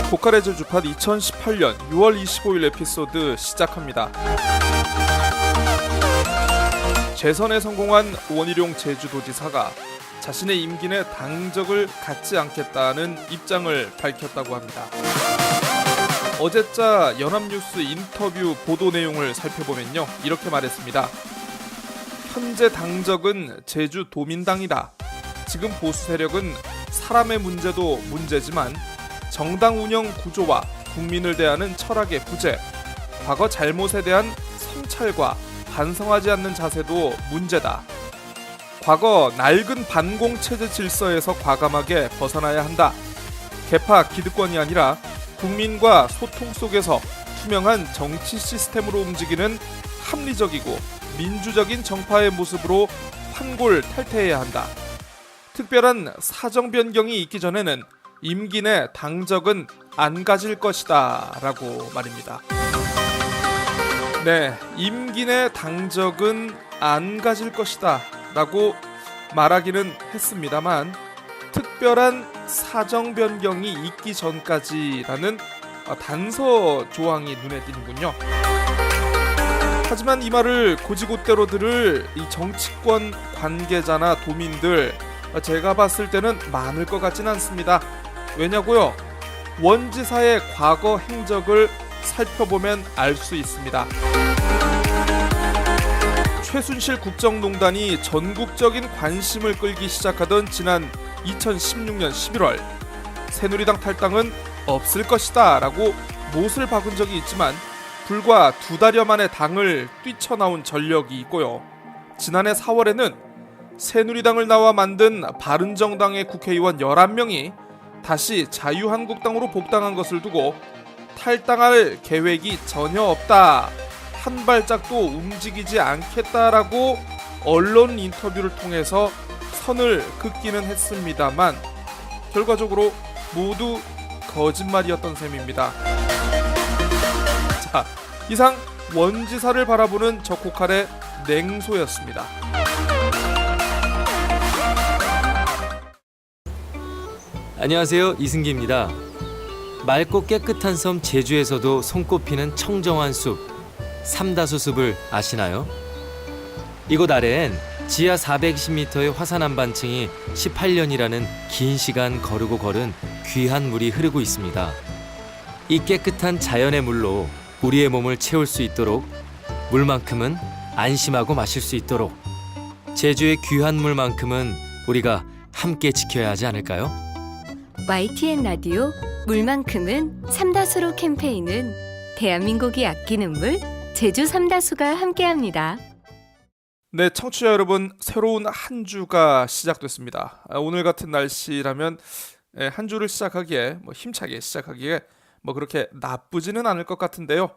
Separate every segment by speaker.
Speaker 1: 고칼의 제주팟 2018년 6월 25일 에피소드 시작합니다. 재선에 성공한 원희룡 제주도지사가 자신의 임기 내 당적을 갖지 않겠다는 입장을 밝혔다고 합니다. 어제자 연합뉴스 인터뷰 보도 내용을 살펴보면요, 이렇게 말했습니다. 현재 당적은 제주도민당이다. 지금 보수 세력은 사람의 문제도 문제지만 정당 운영 구조와 국민을 대하는 철학의 부재, 과거 잘못에 대한 성찰과 반성하지 않는 자세도 문제다. 과거 낡은 반공체제 질서에서 과감하게 벗어나야 한다. 개파 기득권이 아니라 국민과 소통 속에서 투명한 정치 시스템으로 움직이는 합리적이고 민주적인 정파의 모습으로 환골탈퇴해야 한다. 특별한 사정 변경이 있기 전에는 임기 내 당적은 안 가질 것이다 라고 말입니다. 네, 임기 내 당적은 안 가질 것이다 라고 말하기는 했습니다만 특별한 사정 변경이 있기 전까지라는 단서 조항이 눈에 띄는군요. 하지만 이 말을 고지고대로 들을 이 정치권 관계자나 도민들, 제가 봤을 때는 많을 것 같진 않습니다. 왜냐고요? 원지사의 과거 행적을 살펴보면 알 수 있습니다. 최순실 국정농단이 전국적인 관심을 끌기 시작하던 지난 2016년 11월 새누리당 탈당은 없을 것이다 라고 못을 박은 적이 있지만 불과 2달여 만에 당을 뛰쳐나온 전력이 있고요. 지난해 4월에는 새누리당을 나와 만든 바른정당의 국회의원 11명이 다시 자유한국당으로 복당한 것을 두고 탈당할 계획이 전혀 없다, 한 발짝도 움직이지 않겠다라고 언론 인터뷰를 통해서 선을 긋기는 했습니다만 결과적으로 모두 거짓말이었던 셈입니다. 자, 이상 원지사를 바라보는 적고칼의 냉소였습니다.
Speaker 2: 안녕하세요, 이승기입니다. 맑고 깨끗한 섬 제주에서도 손꼽히는 청정한 숲, 삼다수숲을 아시나요? 이곳 아래엔 지하 420m의 화산 한반층이 18년이라는 긴 시간 거르고 걸은 귀한 물이 흐르고 있습니다. 이 깨끗한 자연의 물로 우리의 몸을 채울 수 있도록, 물만큼은 안심하고 마실 수 있도록 제주의 귀한 물만큼은 우리가 함께 지켜야 하지 않을까요?
Speaker 3: YTN 라디오 물만큼은 삼다수로 캠페인은 대한민국이 아끼는 물 제주 삼다수가 함께합니다.
Speaker 1: 네, 청취자 여러분, 새로운 한 주가 시작됐습니다. 오늘 같은 날씨라면 한 주를 시작하기에 힘차게 시작하기에 그렇게 나쁘지는 않을 것 같은데요.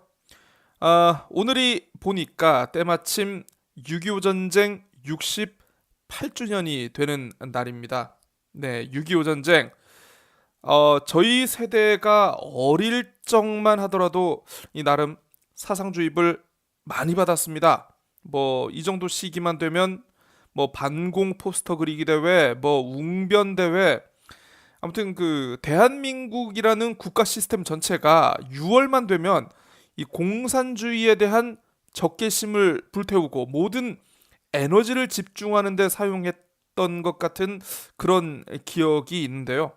Speaker 1: 오늘이 보니까 때마침 6.25 전쟁 68주년이 되는 날입니다. 네, 6.25 전쟁. 저희 세대가 어릴 적만 하더라도 이 나름 사상주입을 많이 받았습니다. 이 정도 시기만 되면 반공 포스터 그리기 대회, 웅변 대회, 아무튼 그 대한민국이라는 국가 시스템 전체가 6월만 되면 이 공산주의에 대한 적개심을 불태우고 모든 에너지를 집중하는 데 사용했던 것 같은 그런 기억이 있는데요.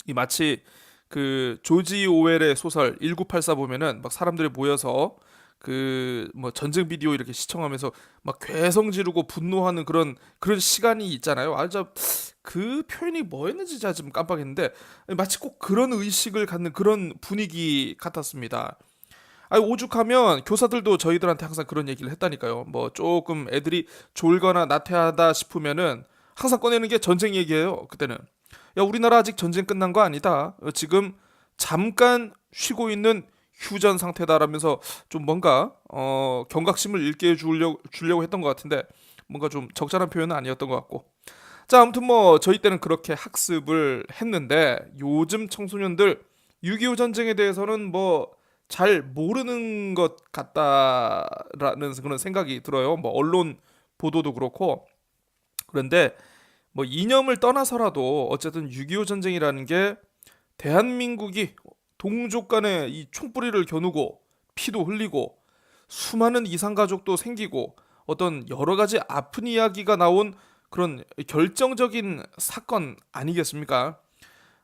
Speaker 1: 이 마치 그 조지 오웰의 소설 1984 보면은 사람들이 모여서 전쟁 비디오 이렇게 시청하면서 괴성 지르고 분노하는 그런 시간이 있잖아요. 그 표현이 뭐였는지 제가 지금 깜빡했는데 마치 꼭 그런 의식을 갖는 그런 분위기 같았습니다. 오죽하면 교사들도 저희들한테 항상 그런 얘기를 했다니까요. 조금 애들이 졸거나 나태하다 싶으면은 항상 꺼내는 게 전쟁 얘기예요. 그때는 야, 우리나라 아직 전쟁 끝난 거 아니다. 지금 잠깐 쉬고 있는 휴전 상태다라면서 좀 뭔가 경각심을 일깨워 주려고 했던 것 같은데 뭔가 좀 적절한 표현은 아니었던 것 같고. 자, 아무튼 저희 때는 그렇게 학습을 했는데 요즘 청소년들 6.25 전쟁에 대해서는 잘 모르는 것 같다라는 그런 생각이 들어요. 언론 보도도 그렇고. 그런데 이념을 떠나서라도 어쨌든 6.25 전쟁이라는 게 대한민국이 동족 간에 이 총뿌리를 겨누고 피도 흘리고 수많은 이상가족도 생기고 어떤 여러 가지 아픈 이야기가 나온 그런 결정적인 사건 아니겠습니까?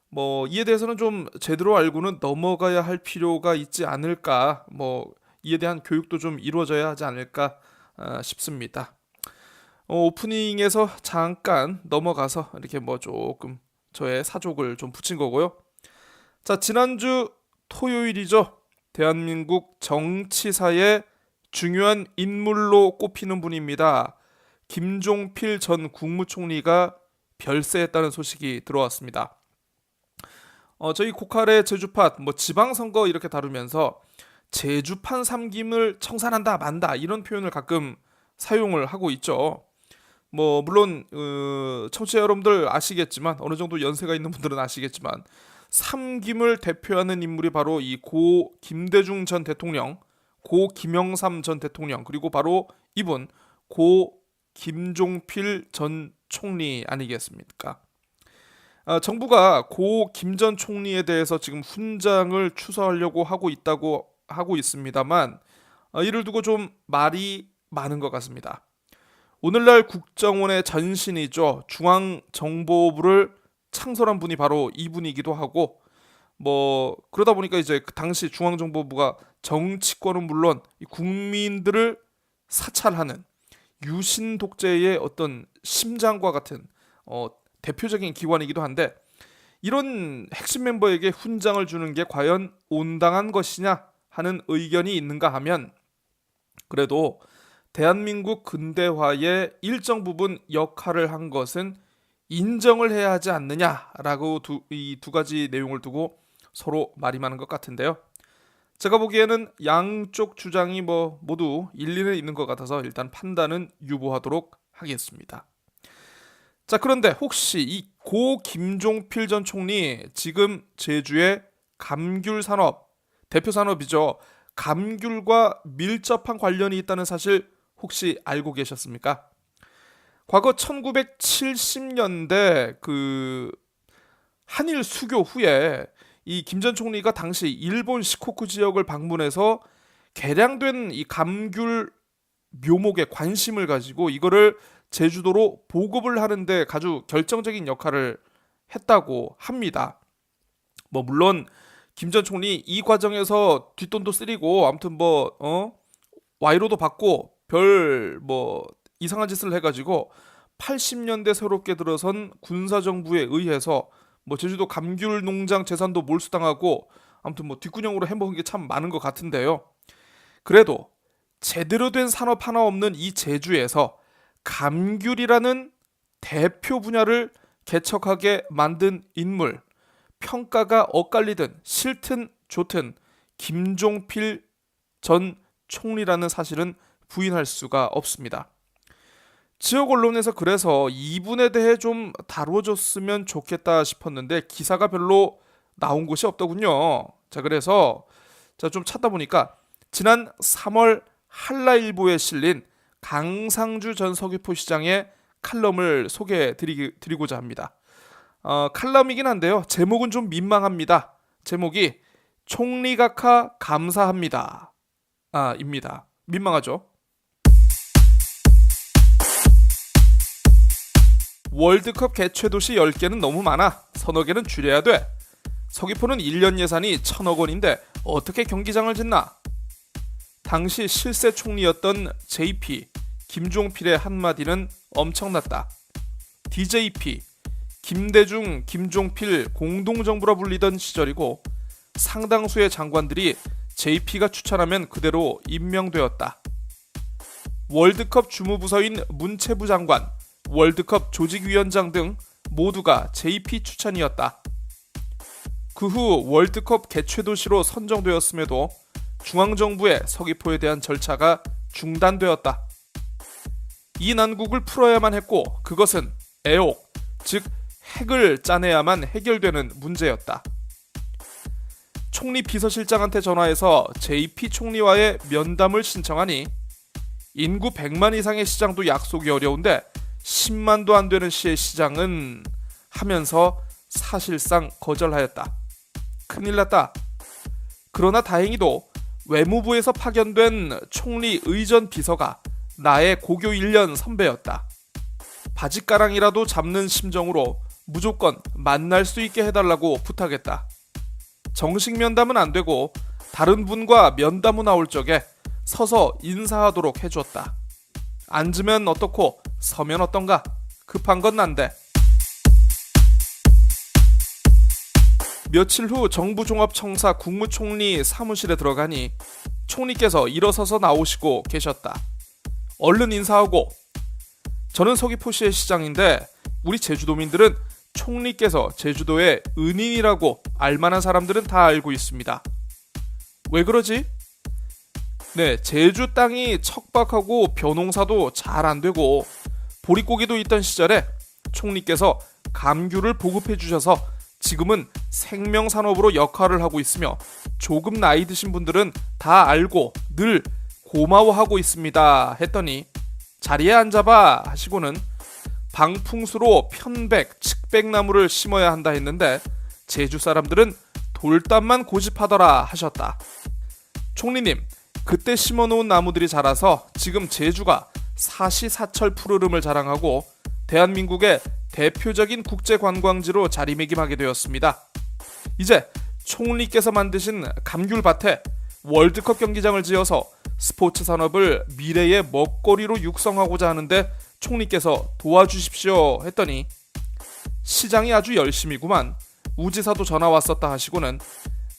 Speaker 1: 뭐 이에 대해서는 좀 제대로 알고는 넘어가야 할 필요가 있지 않을까, 뭐 이에 대한 교육도 좀 이루어져야 하지 않을까 싶습니다. 오프닝에서 잠깐 넘어가서 이렇게 뭐 조금 저의 사족을 좀 붙인 거고요. 자, 지난주 토요일이죠. 대한민국 정치사의 중요한 인물로 꼽히는 분입니다. 김종필 전 국무총리가 별세했다는 소식이 들어왔습니다. 저희 코칼의 제주팟 뭐 지방선거 이렇게 다루면서 제주판 삼김을 청산한다 만다 이런 표현을 가끔 사용을 하고 있죠. 뭐 물론 청취자 여러분들 아시겠지만, 어느 정도 연세가 있는 분들은 아시겠지만, 삼김을 대표하는 인물이 바로 이 고 김대중 전 대통령, 고 김영삼 전 대통령, 그리고 바로 이분 고 김종필 전 총리 아니겠습니까? 정부가 고 김 전 총리에 대해서 지금 훈장을 추서하려고 하고 있습니다만, 이를 두고 좀 말이 많은 것 같습니다. 오늘날 국정원의 전신이죠. 중앙정보부를 창설한 분이 바로 이분이기도 하고, 뭐 그러다 보니까 이제 그 당시 중앙정보부가 정치권은 물론 국민들을 사찰하는 유신 독재의 어떤 심장과 같은 대표적인 기관이기도 한데, 이런 핵심 멤버에게 훈장을 주는 게 과연 온당한 것이냐 하는 의견이 있는가 하면, 그래도 대한민국 근대화의 일정 부분 역할을 한 것은 인정을 해야 하지 않느냐라고 이 두 가지 내용을 두고 서로 말이 많은 것 같은데요. 제가 보기에는 양쪽 주장이 뭐 모두 일리는 있는 것 같아서 일단 판단은 유보하도록 하겠습니다. 자, 그런데 혹시 이 고 김종필 전 총리 지금 제주의 감귤 산업, 대표 산업이죠. 감귤과 밀접한 관련이 있다는 사실 혹시 알고 계셨습니까? 과거 1970년대 그 한일 수교 후에 이 김 전 총리가 당시 일본 시코쿠 지역을 방문해서 개량된 이 감귤 묘목에 관심을 가지고 이거를 제주도로 보급을 하는데 아주 결정적인 역할을 했다고 합니다. 뭐 물론 김 전 총리 이 과정에서 뒷돈도 쓰리고 아무튼 뭐 와이로도 받고 별 뭐 이상한 짓을 해가지고 80년대 새롭게 들어선 군사정부에 의해서 뭐 제주도 감귤 농장 재산도 몰수당하고 아무튼 뭐 뒷구녕으로 해먹은 게 참 많은 것 같은데요. 그래도 제대로 된 산업 하나 없는 이 제주에서 감귤이라는 대표 분야를 개척하게 만든 인물, 평가가 엇갈리든 싫든 좋든 김종필 전 총리라는 사실은 부인할 수가 없습니다. 지역 언론에서 그래서 이분에 대해 좀 다뤄줬으면 좋겠다 싶었는데 기사가 별로 나온 곳이 없더군요. 자, 그래서 좀 찾다 보니까 지난 3월 한라일보에 실린 강상주 전 서귀포 시장의 칼럼을 소개해드리고자 합니다. 칼럼이긴 한데요. 제목은 좀 민망합니다. 제목이 총리각하 감사합니다. 입니다. 민망하죠? 월드컵 개최도시 10개는 너무 많아. 서너 개는 줄여야 돼. 서귀포는 1년 예산이 1,000억 원인데 어떻게 경기장을 짓나? 당시 실세 총리였던 JP 김종필의 한마디는 엄청났다. DJP 김대중 김종필 공동정부라 불리던 시절이고 상당수의 장관들이 JP가 추천하면 그대로 임명되었다. 월드컵 주무부서인 문체부 장관, 월드컵 조직위원장 등 모두가 JP 추천이었다. 그 후 월드컵 개최도시로 선정되었음에도 중앙정부의 서귀포에 대한 절차가 중단되었다. 이 난국을 풀어야만 했고 그것은 애옥, 즉 핵을 짜내야만 해결되는 문제였다. 총리 비서실장한테 전화해서 JP 총리와의 면담을 신청하니 인구 100만 이상의 시장도 약속이 어려운데 10만도 안 되는 시의 시장은 하면서 사실상 거절하였다. 큰일 났다. 그러나 다행히도 외무부에서 파견된 총리 의전 비서가 나의 고교 1년 선배였다. 바짓가랑이라도 잡는 심정으로 무조건 만날 수 있게 해달라고 부탁했다. 정식 면담은 안 되고 다른 분과 면담 후 나올 적에 서서 인사하도록 해주었다. 앉으면 어떻고 서면 어떤가? 급한 건 난데. 며칠 후 정부종합청사 국무총리 사무실에 들어가니 총리께서 일어서서 나오시고 계셨다. 얼른 인사하고. 저는 서귀포시의 시장인데 우리 제주도민들은 총리께서 제주도의 은인이라고 알만한 사람들은 다 알고 있습니다. 왜 그러지? 네, 제주 땅이 척박하고 벼농사도 잘 안 되고 보릿고기도 있던 시절에 총리께서 감귤을 보급해 주셔서 지금은 생명산업으로 역할을 하고 있으며 조금 나이 드신 분들은 다 알고 늘 고마워하고 있습니다 했더니 자리에 앉아봐 하시고는 방풍수로 편백, 측백나무를 심어야 한다 했는데 제주 사람들은 돌담만 고집하더라 하셨다. 총리님, 그때 심어놓은 나무들이 자라서 지금 제주가 사시사철 푸르름을 자랑하고 대한민국의 대표적인 국제관광지로 자리매김하게 되었습니다. 이제 총리께서 만드신 감귤밭에 월드컵 경기장을 지어서 스포츠 산업을 미래의 먹거리로 육성하고자 하는데 총리께서 도와주십시오 했더니 시장이 아주 열심이구만. 우지사도 전화 왔었다 하시고는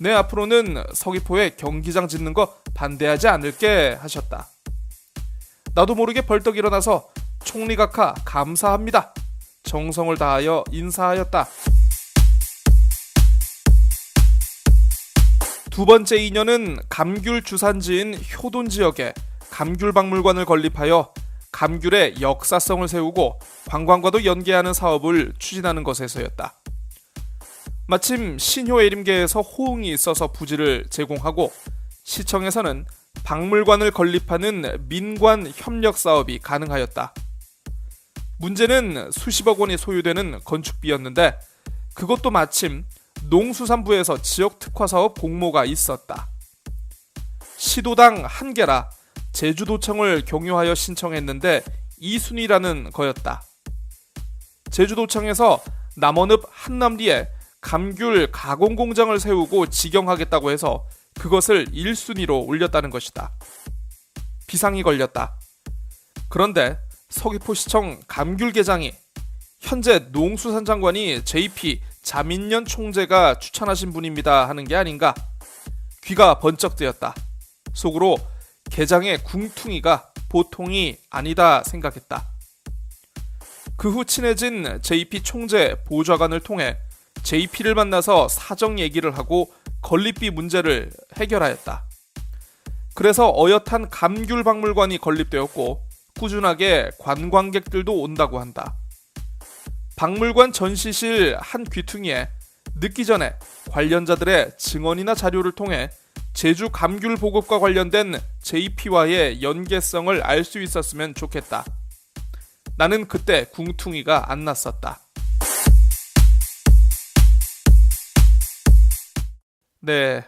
Speaker 1: 내 앞으로는 서귀포에 경기장 짓는 거 반대하지 않을게 하셨다. 나도 모르게 벌떡 일어나서 총리 각하 감사합니다. 정성을 다하여 인사하였다. 두 번째 인연은 감귤 주산지인 효돈 지역에 감귤박물관을 건립하여 감귤의 역사성을 세우고 관광과도 연계하는 사업을 추진하는 것에서였다. 마침 신효예림계에서 호응이 있어서 부지를 제공하고 시청에서는 박물관을 건립하는 민관 협력 사업이 가능하였다. 문제는 수십억 원이 소요되는 건축비였는데 그것도 마침 농수산부에서 지역 특화 사업 공모가 있었다. 시도당 한 개라 제주도청을 경유하여 신청했는데 2순위라는 거였다. 제주도청에서 남원읍 한남리에 감귤 가공 공장을 세우고 직영하겠다고 해서 그것을 1순위로 올렸다는 것이다. 비상이 걸렸다. 그런데 서귀포시청 감귤계장이 현재 농수산장관이 JP 자민련 총재가 추천하신 분입니다 하는 게 아닌가? 귀가 번쩍 뜨였다. 속으로 계장의 궁퉁이가 보통이 아니다 생각했다. 그 후 친해진 JP 총재 보좌관을 통해 JP를 만나서 사정 얘기를 하고 건립비 문제를 해결하였다. 그래서 어엿한 감귤박물관이 건립되었고 꾸준하게 관광객들도 온다고 한다. 박물관 전시실 한 귀퉁이에 늦기 전에 관련자들의 증언이나 자료를 통해 제주 감귤 보급과 관련된 JP와의 연계성을 알 수 있었으면 좋겠다. 나는 그때 궁퉁이가 안 났었다. 네,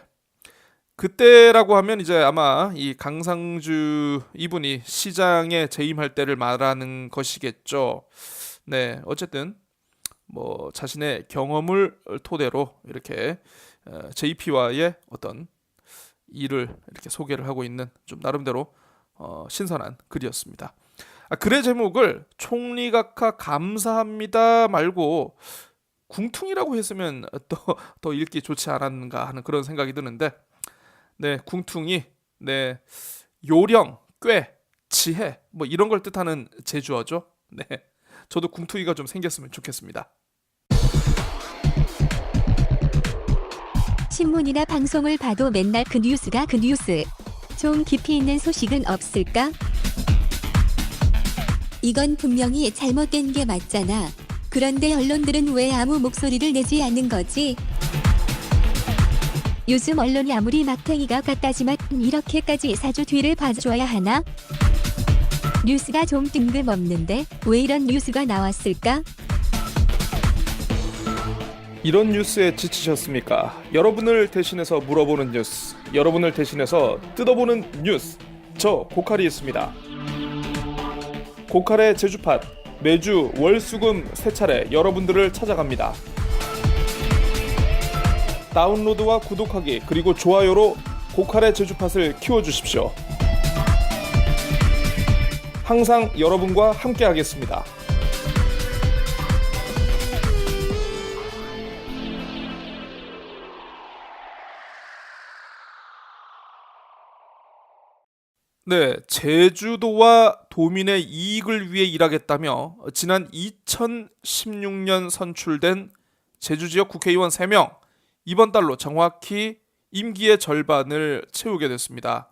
Speaker 1: 그때라고 하면 이제 아마 이 강상주 이분이 시장에 재임할 때를 말하는 것이겠죠. 네, 어쨌든 뭐 자신의 경험을 토대로 이렇게 JP와의 어떤 일을 이렇게 소개를 하고 있는 좀 나름대로 신선한 글이었습니다. 글의 제목을 총리 각하 감사합니다 말고 궁퉁이라고 했으면 더 읽기 좋지 않았는가 하는 그런 생각이 드는데, 네, 궁퉁이, 네, 요령, 꽤, 지혜, 뭐 이런 걸 뜻하는 제주어죠. 네, 저도 궁퉁이가 좀 생겼으면 좋겠습니다.
Speaker 3: 신문이나 방송을 봐도 맨날 그 뉴스가 그 뉴스. 좀 깊이 있는 소식은 없을까? 이건 분명히 잘못된 게 맞잖아. 그런데 언론들은 왜 아무 목소리를 내지 않는 거지? 요즘 언론이 아무리 막탱이가 같다지만 이렇게까지 사주 뒤를 봐줘야 하나? 뉴스가 좀 뜬금없는데 왜 이런 뉴스가 나왔을까?
Speaker 1: 이런 뉴스에 지치셨습니까? 여러분을 대신해서 물어보는 뉴스, 여러분을 대신해서 뜯어보는 뉴스, 저 고칼이 있습니다. 고칼의 제주팟, 매주 월수금 3차례 여러분들을 찾아갑니다. 다운로드와 구독하기 그리고 좋아요로 고칼의 제주팟을 키워주십시오. 항상 여러분과 함께 하겠습니다. 네, 제주도와 도민의 이익을 위해 일하겠다며 지난 2016년 선출된 제주지역 국회의원 3명, 이번 달로 정확히 임기의 절반을 채우게 됐습니다.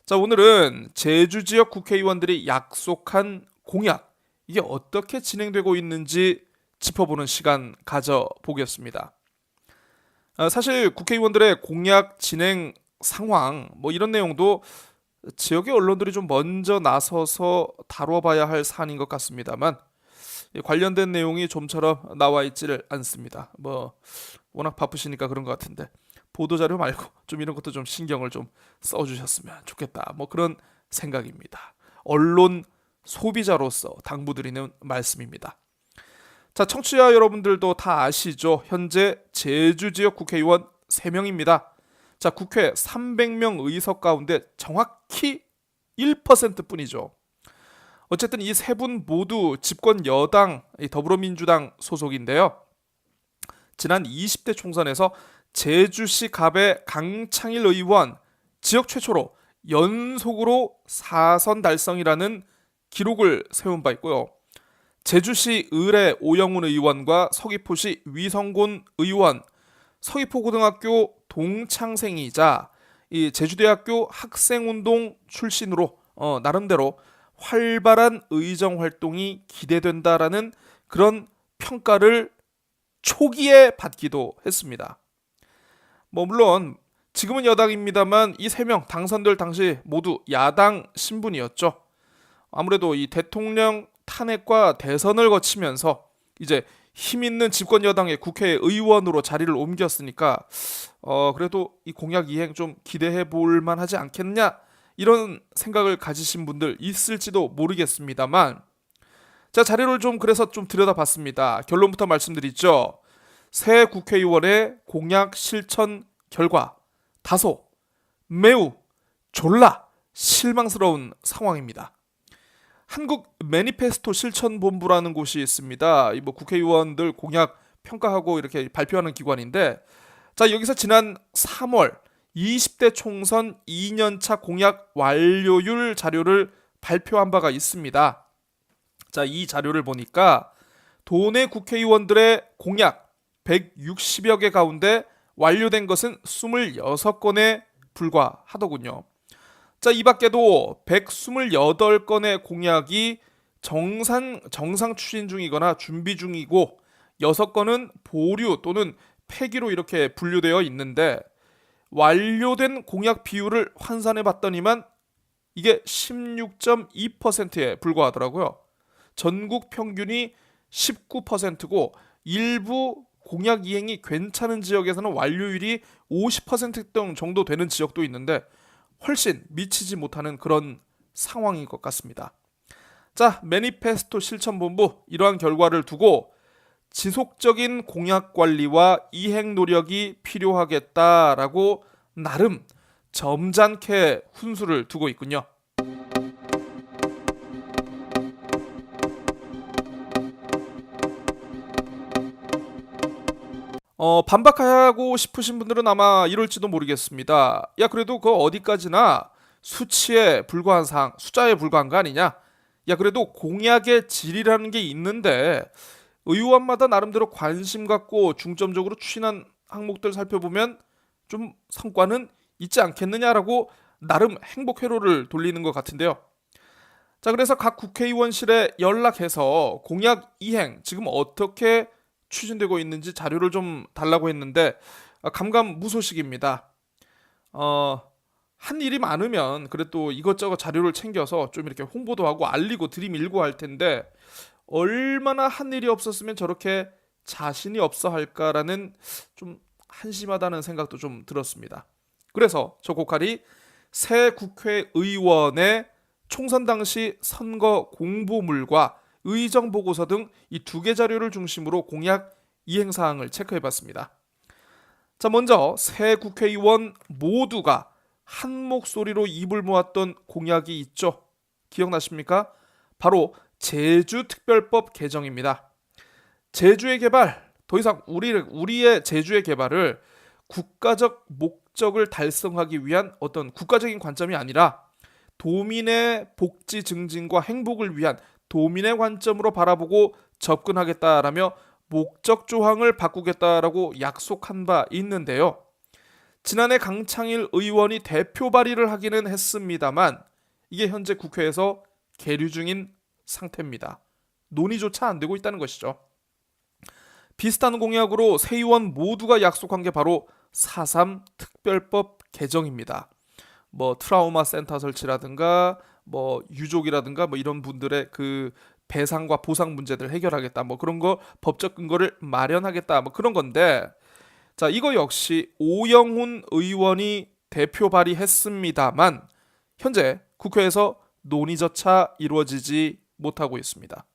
Speaker 1: 자, 오늘은 제주지역 국회의원들이 약속한 공약, 이게 어떻게 진행되고 있는지 짚어보는 시간 가져보겠습니다. 사실 국회의원들의 공약 진행 상황, 이런 내용도 지역의 언론들이 좀 먼저 나서서 다뤄봐야 할 사안인 것 같습니다만 관련된 내용이 좀처럼 나와 있지를 않습니다. 워낙 바쁘시니까 그런 것 같은데 보도자료 말고 좀 이런 것도 좀 신경을 좀 써주셨으면 좋겠다. 그런 생각입니다. 언론 소비자로서 당부드리는 말씀입니다. 자, 청취자 여러분들도 다 아시죠? 현재 제주 지역 국회의원 3명입니다. 자, 국회 300명 의석 가운데 정확히 1% 뿐이죠. 어쨌든 이 세 분 모두 집권 여당 더불어민주당 소속인데요. 지난 20대 총선에서 제주시 갑의 강창일 의원 지역 최초로 연속으로 4선 달성이라는 기록을 세운 바 있고요. 제주시 을의 오영훈 의원과 서귀포시 위성곤 의원, 서귀포고등학교 동창생이자 이 제주대학교 학생운동 출신으로 나름대로 활발한 의정 활동이 기대된다라는 그런 평가를 초기에 받기도 했습니다. 물론 지금은 여당입니다만 이 3명 당선될 당시 모두 야당 신분이었죠. 아무래도 이 대통령 탄핵과 대선을 거치면서 이제 힘 있는 집권 여당의 국회의원으로 자리를 옮겼으니까 그래도 이 공약 이행 좀 기대해 볼 만하지 않겠냐, 이런 생각을 가지신 분들 있을지도 모르겠습니다만, 자, 자료를 그래서 좀 들여다봤습니다. 결론부터 말씀드리죠. 새 국회의원의 공약 실천 결과 다소 매우 졸라 실망스러운 상황입니다. 한국 매니페스토 실천본부라는 곳이 있습니다. 국회의원들 공약 평가하고 이렇게 발표하는 기관인데, 자, 여기서 지난 3월 20대 총선 2년차 공약 완료율 자료를 발표한 바가 있습니다. 자, 이 자료를 보니까 도내 국회의원들의 공약 160여 개 가운데 완료된 것은 26건에 불과하더군요. 자, 이 밖에도 128건의 공약이 정상 추진 중이거나 준비 중이고 6건은 보류 또는 폐기로 이렇게 분류되어 있는데, 완료된 공약 비율을 환산해 봤더니만 이게 16.2%에 불과하더라고요. 전국 평균이 19%고 일부 공약 이행이 괜찮은 지역에서는 완료율이 50% 정도 되는 지역도 있는데 훨씬 미치지 못하는 그런 상황인 것 같습니다. 자, 매니페스토 실천본부 이러한 결과를 두고 지속적인 공약 관리와 이행 노력이 필요하겠다라고 나름 점잖게 훈수를 두고 있군요. 반박하고 싶으신 분들은 아마 이럴지도 모르겠습니다. 야, 그래도 그거 어디까지나 수치에 불과한 사항, 숫자에 불과한 거 아니냐? 야, 그래도 공약의 질이라는 게 있는데 의원마다 나름대로 관심 갖고 중점적으로 추진한 항목들 살펴보면 좀 성과는 있지 않겠느냐라고 나름 행복 회로를 돌리는 것 같은데요. 자, 그래서 각 국회의원실에 연락해서 공약 이행 지금 어떻게 추진되고 있는지 자료를 좀 달라고 했는데 감감무소식입니다. 한 일이 많으면 그래도 이것저것 자료를 챙겨서 좀 이렇게 홍보도 하고 알리고 들이밀고 할 텐데 얼마나 한 일이 없었으면 저렇게 자신이 없어 할까라는 좀 한심하다는 생각도 좀 들었습니다. 그래서 저 고칼이 새 국회의원의 총선 당시 선거 공보물과 의정 보고서 등 이 두 개 자료를 중심으로 공약 이행 사항을 체크해 봤습니다. 자, 먼저 새 국회의원 모두가 한 목소리로 입을 모았던 공약이 있죠. 기억나십니까? 바로 제주특별법 개정입니다. 제주의 개발, 더 이상 우리의 제주의 개발을 국가적 목적을 달성하기 위한 어떤 국가적인 관점이 아니라 도민의 복지 증진과 행복을 위한 도민의 관점으로 바라보고 접근하겠다라며 목적 조항을 바꾸겠다라고 약속한 바 있는데요. 지난해 강창일 의원이 대표 발의를 하기는 했습니다만 이게 현재 국회에서 계류 중인 상태입니다. 논의조차 안 되고 있다는 것이죠. 비슷한 공약으로 새 의원 모두가 약속한 게 바로 4.3 특별법 개정입니다. 뭐 트라우마 센터 설치라든가 뭐 유족이라든가 뭐 이런 분들의 그 배상과 보상 문제들 해결하겠다, 뭐 그런 거 법적 근거를 마련하겠다, 뭐 그런 건데, 자, 이거 역시 오영훈 의원이 대표 발의했습니다만 현재 국회에서 논의조차 이루어지지 못하고 있습니다.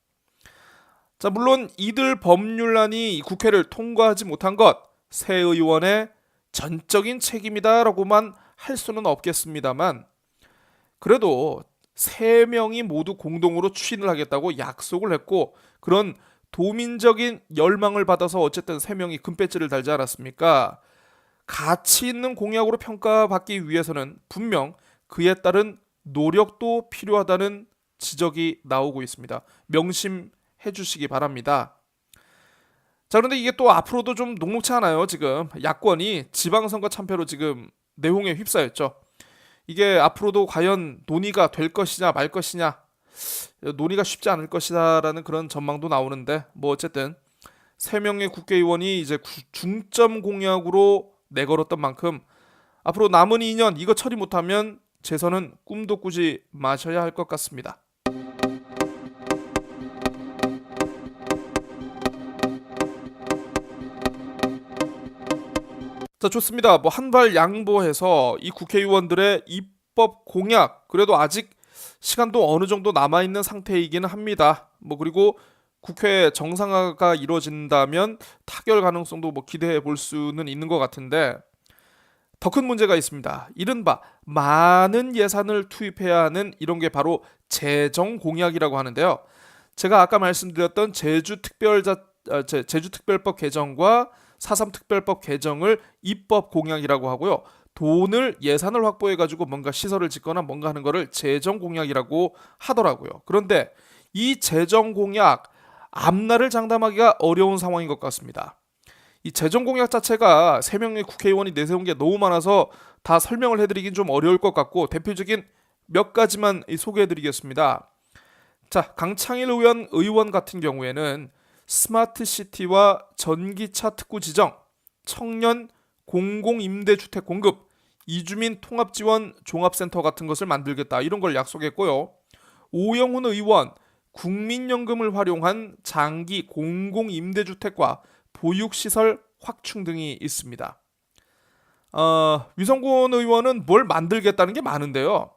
Speaker 1: 자, 물론 이들 법률안이 국회를 통과하지 못한 것 새 의원의 전적인 책임이다라고만 할 수는 없겠습니다만, 그래도 3명이 모두 공동으로 추진을 하겠다고 약속을 했고 그런 도민적인 열망을 받아서 어쨌든 3명이 금배지를 달지 않았습니까? 가치 있는 공약으로 평가받기 위해서는 분명 그에 따른 노력도 필요하다는 지적이 나오고 있습니다. 명심해 주시기 바랍니다. 자, 그런데 이게 또 앞으로도 좀 녹록치 않아요. 지금 야권이 지방선거 참패로 지금 내홍에 휩싸였죠. 이게 앞으로도 과연 논의가 될 것이냐 말 것이냐, 논의가 쉽지 않을 것이다라는 그런 전망도 나오는데, 뭐 어쨌든 3명의 국회의원이 이제 중점 공약으로 내걸었던 만큼 앞으로 남은 2년 이거 처리 못하면 재선은 꿈도 꾸지 마셔야 할 것 같습니다. 자, 좋습니다. 뭐 한 발 양보해서 이 국회의원들의 입법 공약, 그래도 아직 시간도 어느 정도 남아 있는 상태이기는 합니다. 뭐 그리고 국회 정상화가 이루어진다면 타결 가능성도 뭐 기대해 볼 수는 있는 것 같은데, 더 큰 문제가 있습니다. 이른바 많은 예산을 투입해야 하는 이런 게 바로 재정 공약이라고 하는데요. 제가 아까 말씀드렸던 제주특별법 개정과 4.3 특별법 개정을 입법 공약이라고 하고요. 돈을 예산을 확보해가지고 뭔가 시설을 짓거나 뭔가 하는 거를 재정 공약이라고 하더라고요. 그런데 이 재정 공약 앞날을 장담하기가 어려운 상황인 것 같습니다. 이 재정 공약 자체가 3명의 국회의원이 내세운 게 너무 많아서 다 설명을 해드리긴 좀 어려울 것 같고 대표적인 몇 가지만 소개해드리겠습니다. 자, 강창일 의원 같은 경우에는 스마트시티와 전기차 특구 지정, 청년 공공임대주택 공급, 이주민 통합지원 종합센터 같은 것을 만들겠다, 이런 걸 약속했고요. 오영훈 의원, 국민연금을 활용한 장기 공공임대주택과 보육시설 확충 등이 있습니다. 위성곤 의원은 뭘 만들겠다는 게 많은데요.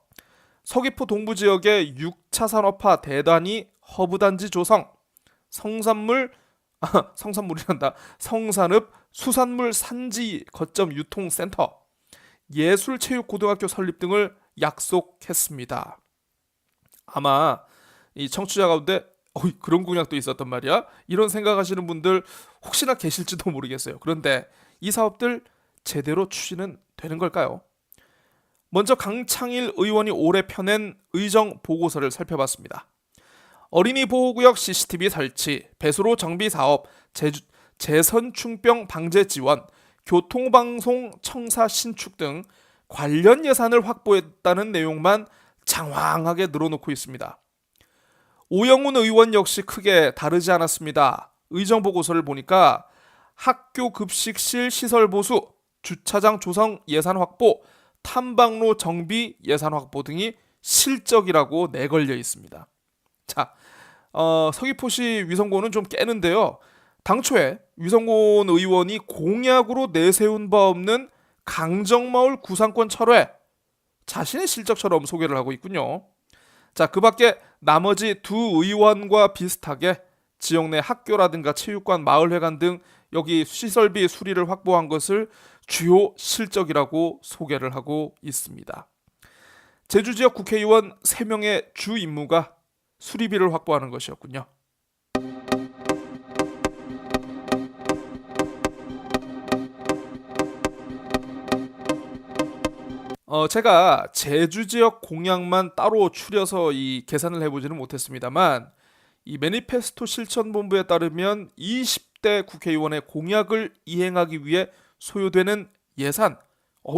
Speaker 1: 서귀포 동부지역의 6차 산업화 대단위 허브단지 조성, 성산읍 수산물 산지 거점 유통센터, 예술체육고등학교 설립 등을 약속했습니다. 아마 이 청취자 가운데 그런 공약도 있었단 말이야? 이런 생각하시는 분들 혹시나 계실지도 모르겠어요. 그런데 이 사업들 제대로 추진은 되는 걸까요? 먼저 강창일 의원이 올해 펴낸 의정 보고서를 살펴봤습니다. 어린이 보호구역 CCTV 설치, 배수로 정비 사업, 재선충병 방제 지원, 교통방송 청사 신축 등 관련 예산을 확보했다는 내용만 장황하게 늘어놓고 있습니다. 오영훈 의원 역시 크게 다르지 않았습니다. 의정 보고서를 보니까 학교 급식실 시설 보수, 주차장 조성 예산 확보, 탐방로 정비 예산 확보 등이 실적이라고 내걸려 있습니다. 자, 서귀포시 위성곤은 좀 깨는데요. 당초에 위성곤 의원이 공약으로 내세운 바 없는 강정마을 구상권 철회 자신의 실적처럼 소개를 하고 있군요. 자, 그 밖에 나머지 두 의원과 비슷하게 지역 내 학교라든가 체육관, 마을회관 등 여기 시설비 수리를 확보한 것을 주요 실적이라고 소개를 하고 있습니다. 제주 지역 국회의원 3명의 주 임무가 수리비를 확보하는 것이었군요. 제가 제주 지역 공약만 따로 추려서 이 계산을 해보지는 못했습니다만 이 매니페스토 실천본부에 따르면 20대 국회의원의 공약을 이행하기 위해 소요되는 예산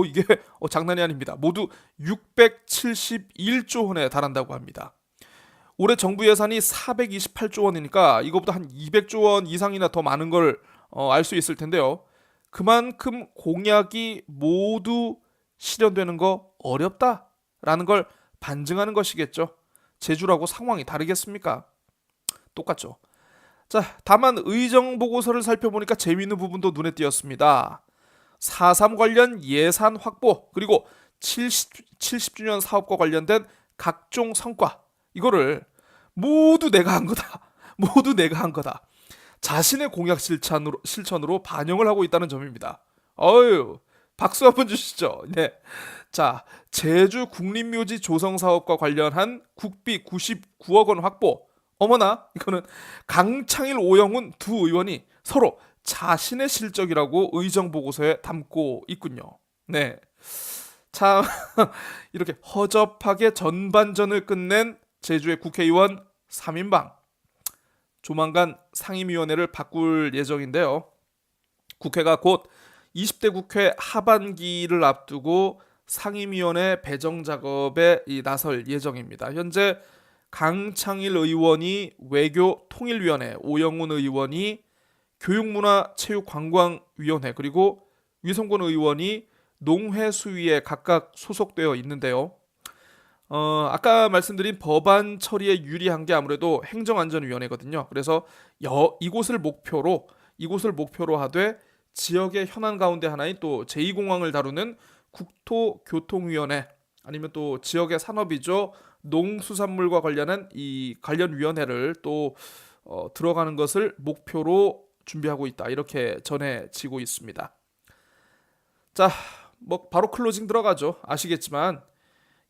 Speaker 1: 이게 장난이 아닙니다. 모두 671조 원에 달한다고 합니다. 올해 정부 예산이 428조 원이니까 이거보다 한 200조 원 이상이나 더 많은 걸 알 수 있을 텐데요. 그만큼 공약이 모두 실현되는 거 어렵다라는 걸 반증하는 것이겠죠. 제주라고 상황이 다르겠습니까? 똑같죠. 자, 다만 의정 보고서를 살펴보니까 재미있는 부분도 눈에 띄었습니다. 4.3 관련 예산 확보 그리고 70주년 사업과 관련된 각종 성과 이거를 모두 내가 한 거다. 모두 내가 한 거다. 자신의 공약 실천으로 반영을 하고 있다는 점입니다. 박수 한번 주시죠. 네. 자, 제주 국립묘지 조성 사업과 관련한 국비 99억 원 확보. 어머나, 이거는 강창일, 오영훈 두 의원이 서로 자신의 실적이라고 의정 보고서에 담고 있군요. 네. 참 이렇게 허접하게 전반전을 끝낸 제주의 국회의원 3인방. 조만간 상임위원회를 바꿀 예정인데요. 국회가 곧 20대 국회 하반기를 앞두고 상임위원회 배정 작업에 나설 예정입니다. 현재 강창일 의원이 외교통일위원회, 오영훈 의원이 교육문화체육관광위원회 그리고 위성권 의원이 농해수위에 각각 소속되어 있는데요. 아까 말씀드린 법안 처리에 유리한 게 아무래도 행정안전위원회거든요. 그래서 이곳을 목표로 하되 지역의 현안 가운데 하나인 또 제2공항을 다루는 국토교통위원회 아니면 또 지역의 산업이죠. 농수산물과 관련한 이 관련 위원회를 또 들어가는 것을 목표로 준비하고 있다. 이렇게 전해지고 있습니다. 자, 바로 클로징 들어가죠. 아시겠지만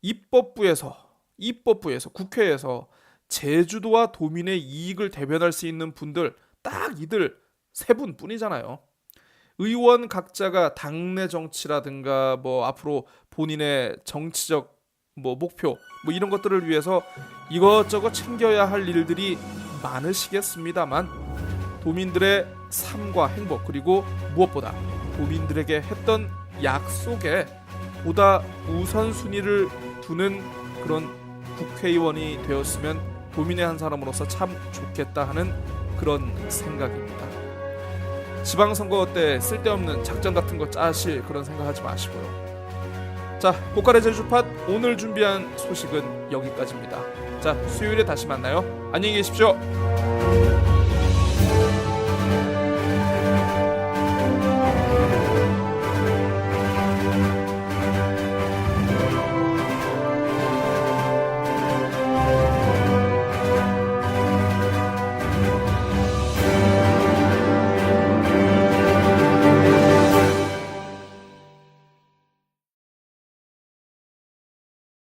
Speaker 1: 입법부에서 국회에서 제주도와 도민의 이익을 대변할 수 있는 분들 딱 이들 세 분뿐이잖아요. 의원 각자가 당내 정치라든가 앞으로 본인의 정치적 목표 이런 것들을 위해서 이것저것 챙겨야 할 일들이 많으시겠습니다만 도민들의 삶과 행복 그리고 무엇보다 도민들에게 했던 약속에 보다 우선순위를 두는 그런 국회의원이 되었으면 도민의 한 사람으로서 참 좋겠다 하는 그런 생각입니다. 지방선거 때 쓸데없는 작전 같은 거 짜실 그런 생각하지 마시고요. 자, 고칼의 제주팟 오늘 준비한 소식은 여기까지입니다. 자, 수요일에 다시 만나요. 안녕히 계십시오.